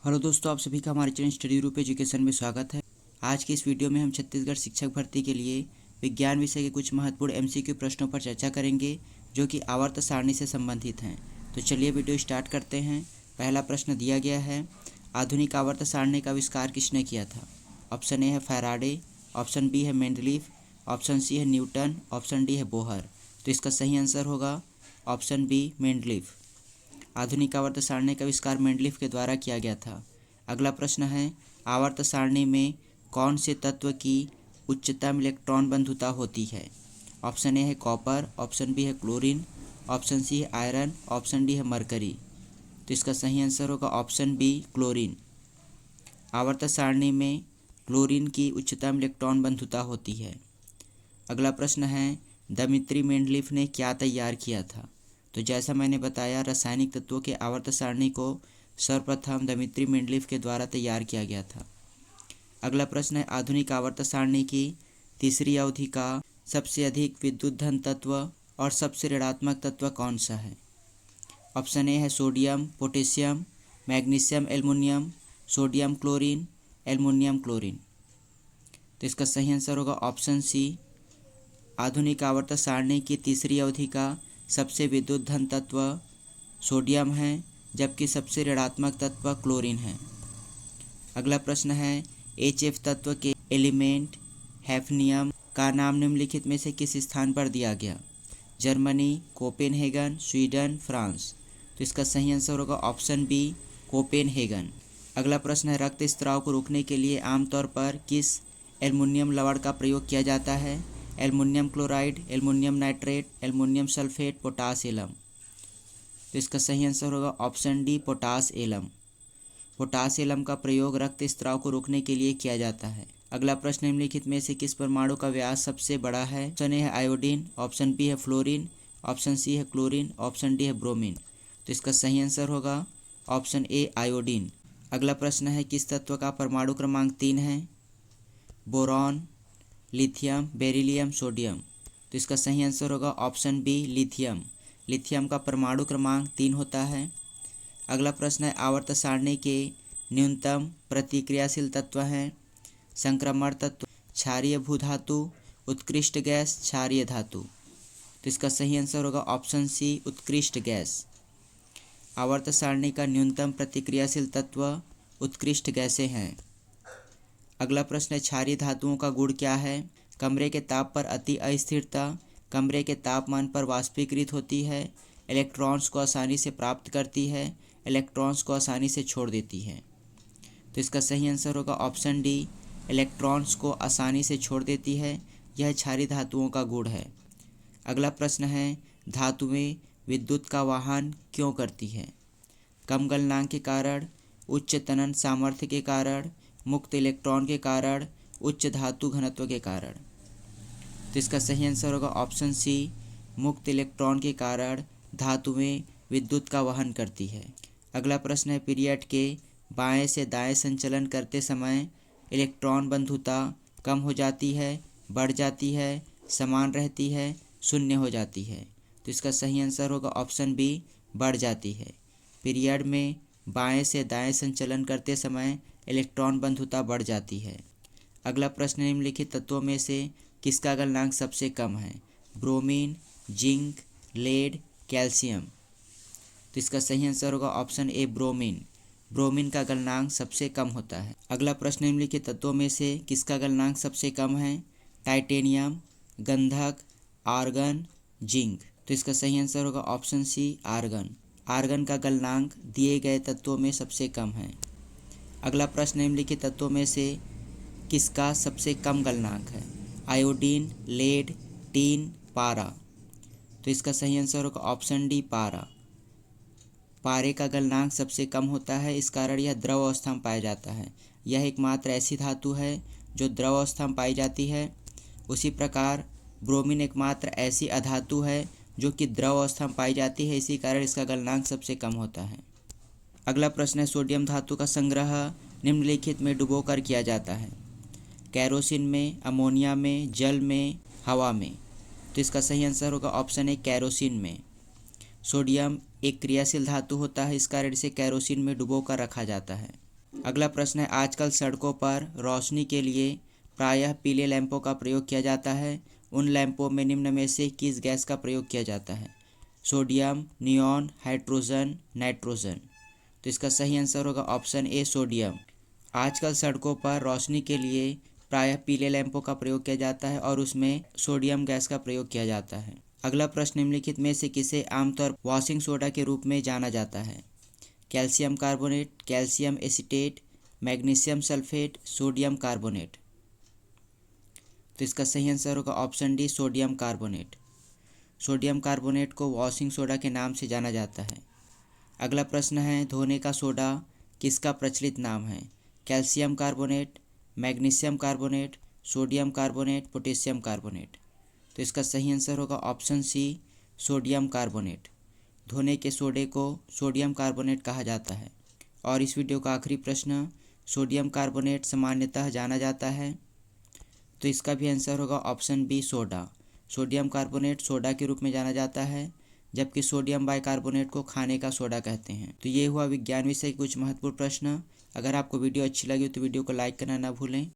Hello दोस्तों, आप सभी का हमारे चैनल स्टडी ग्रुप एजुकेशन में स्वागत है। आज की इस वीडियो में हम छत्तीसगढ़ शिक्षक भर्ती के लिए विज्ञान विषय के कुछ महत्वपूर्ण एमसीक्यू प्रश्नों पर चर्चा करेंगे जो कि आवर्त सारणी से संबंधित हैं। तो चलिए वीडियो स्टार्ट करते हैं। पहला प्रश्न दिया गया है, आधुनिक आवर्त सारणी का आविष्कार किसने किया था? ऑप्शन ए है फैराडे, ऑप्शन बी है मेंडलीफ, ऑप्शन सी है न्यूटन, ऑप्शन डी है बोहर। तो इसका सही आंसर होगा ऑप्शन बी मेंडलीफ। आधुनिक आवर्त सारणी का आविष्कार मेंडलीफ के द्वारा किया गया था। अगला प्रश्न है, आवर्त सारणी में कौन से तत्व की उच्चतम इलेक्ट्रॉन बंधुता होती है? ऑप्शन ए है कॉपर, ऑप्शन बी है क्लोरीन, ऑप्शन सी है आयरन, ऑप्शन डी है मरकरी। तो इसका सही आंसर होगा ऑप्शन बी क्लोरीन। आवर्त सारणी में क्लोरीन की उच्चतम इलेक्ट्रॉन बंधुता होती है। अगला प्रश्न है, दमित्री मेंडलीफ ने क्या तैयार किया था? तो जैसा मैंने बताया, रासायनिक तत्वों के आवर्त सारणी को सर्वप्रथम दमित्री मेंडलीफ के द्वारा तैयार किया गया था। अगला प्रश्न है, आधुनिक आवर्त सारणी की तीसरी अवधि का सबसे अधिक विद्युत धन तत्व और सबसे ऋणात्मक तत्व कौन सा है? ऑप्शन ए है sodium potassium, magnesium aluminium, sodium chlorine, aluminium chlorine. तो इसका सही आंसर होगा ऑप्शन सी। आधुनिक आवर्त सारणी की तीसरी अवधि का सबसे विद्युत धन तत्व सोडियम है, जबकि सबसे ऋणात्मक तत्व क्लोरीन है। अगला प्रश्न है, HF तत्व के एलिमेंट हैफनियम का नाम निम्नलिखित में से किस स्थान पर दिया गया? Germany, Copenhagen, Sweden, France. तो इसका सही आंसर होगा ऑप्शन बी कोपेनहेगन। अगला प्रश्न है, रक्त स्त्राव को रोकने के लिए आमतौर पर किस एल्युमिनियम लवण का प्रयोग किया जाता है? Aluminium chloride, aluminium nitrate, aluminium sulphate, potash alum. तो इसका सही आंसर होगा option D potash alum. Potash alum का प्रयोग रक्त स्त्राव को रोकने के लिए किया जाता है। अगला प्रश्न, निम्नलिखित में से किस परमाणु का व्यास सबसे बड़ा है? ऑप्शन ए है आयोडीन, ऑप्शन बी है फ्लोरीन, ऑप्शन सी है क्लोरीन, ऑप्शन डी है ब्रोमीन। तो इसका सही आंसर होगा ऑप्शन ए आयोडीन। अगला प्रश्न है, किस तत्व का परमाणु क्रमांक 3 है? Boron, lithium, beryllium, sodium. तो इसका सही आंसर होगा ऑप्शन बी लिथियम। लिथियम का परमाणु क्रमांक 3 होता है। अगला प्रश्न है, आवर्त सारणी के न्यूनतम प्रतिक्रियाशील तत्व हैं? संक्रमण तत्व, क्षारीय भूधातु, उत्कृष्ट गैस, क्षारीय धातु। तो इसका सही आंसर होगा ऑप्शन सी उत्कृष्ट गैस। आवर्त सारणी का न्यूनतम प्रतिक्रियाशील तत्व उत्कृष्ट गैसें हैं। अगला प्रश्न है, क्षारीय धातुओं का गुण क्या है? कमरे के ताप पर अति अस्थिरता, कमरे के तापमान पर वाष्पीकृत होती है, इलेक्ट्रॉन्स को आसानी से प्राप्त करती है, इलेक्ट्रॉन्स को आसानी से छोड़ देती है। तो इसका सही आंसर होगा ऑप्शन डी इलेक्ट्रॉन्स को आसानी से छोड़ देती है। यह क्षारीय धातुओं का गुण है। अगला प्रश्न है, धातुएं विद्युत का वाहन क्यों करती हैं? कम गलनांक के कारण, उच्च तनन सामर्थ्य के कारण, मुक्त इलेक्ट्रॉन के कारण, उच्च धातु घनत्व के कारण। तो इसका सही आंसर होगा ऑप्शन सी मुक्त इलेक्ट्रॉन के कारण धातुएं विद्युत का वहन करती है। अगला प्रश्न है, पीरियड के बाएं से दाएं संचलन करते समय इलेक्ट्रॉन बंधुता कम हो जाती है, बढ़ जाती है, समान रहती है, शून्य हो जाती है। तो इसका सही आंसर होगा ऑप्शन बी बढ़ जाती है। पीरियड में बाएं से दाएं संचलन करते समय इलेक्ट्रॉन बंधुता बढ़ जाती है। अगला प्रश्न, निम्नलिखित तत्वों में से किसका गलनांक सबसे कम है? Bromine, zinc, lead, calcium. तो इसका सही आंसर होगा ऑप्शन ए ब्रोमीन। ब्रोमीन का गलनांक सबसे कम होता है। अगला प्रश्न, निम्नलिखित तत्वों में से किसका गलनांक सबसे कम है? टाइटेनियम, गंधक, आर्गन, जिंक। तो इसका सही आंसर होगा ऑप्शन सी आर्गन। आर्गन का गलनांक दिए गए तत्वों में सबसे कम है। अगला प्रश्न, निम्नलिखित तत्वों में से किसका सबसे कम गलनांक है? आयोडीन, लेड, टीन, पारा। तो इसका सही आंसर होगा ऑप्शन डी पारा। पारे का गलनांक सबसे कम होता है, इस कारण यह द्रव अवस्था में पाया जाता है। यह एकमात्र ऐसी धातु है जो द्रव अवस्था में पाई जाती है। उसी प्रकार ब्रोमीन एकमात्र ऐसी अधातु है जो कि द्रव अवस्था में पाई जाती है, इसी कारण इसका गलनांक सबसे कम होता है। अगला प्रश्न है, सोडियम धातु का संग्रह निम्नलिखित में डुबोकर किया जाता है? कैरोसिन में, अमोनिया में, जल में, हवा में। तो इसका सही आंसर होगा ऑप्शन ए कैरोसिन में। सोडियम एक क्रियाशील धातु होता है, इस कारण इसे कैरोसिन में डुबो कर रखा जाता है। अगला प्रश्न है, आजकल सड़कों पर रोशनी के लिए प्रायः पीले लैंपों का प्रयोग किया जाता है। उन लैंपों में निम्न में से किस गैस का प्रयोग किया जाता है? Sodium, neon, hydrogen, nitrogen. तो इसका सही आंसर होगा ऑप्शन ए, सोडियम। आजकल सड़कों पर रोशनी के लिए प्रायः पीले लैंपों का प्रयोग किया जाता है और उसमें सोडियम गैस का प्रयोग किया जाता है। अगला प्रश्न, निम्नलिखित में से किसे आमतौर वॉशिंग सोडा के रूप में जाना जाता है? Calcium carbonate, calcium acetate, magnesium sulphate, sodium carbonate. तो इसका सही आंसर होगा option D, sodium carbonate. Sodium carbonate को वॉशिंग सोडा के नाम से जाना जाता है। अगला प्रश्न है, धोने का सोडा किसका प्रचलित नाम है? Calcium carbonate, magnesium carbonate, sodium carbonate, potassium carbonate. तो इसका सही आंसर होगा ऑप्शन सी, सोडियम कार्बोनेट। धोने के सोडे को सोडियम कार्बोनेट कहा जाता है। और इस वीडियो का आखिरी प्रश्न, सोडियम कार्बोनेट सामान्यतः जाना जाता है। तो इसका भी आंसर होगा option B, soda. Sodium carbonate soda के रूप में जाना जाता है, जबकि सोडियम बाइकार्बोनेट को खाने का सोडा कहते हैं। तो ये हुआ विज्ञान विषय के कुछ महत्वपूर्ण प्रश्न। अगर आपको वीडियो अच्छी लगी तो वीडियो को लाइक करना ना भूलें।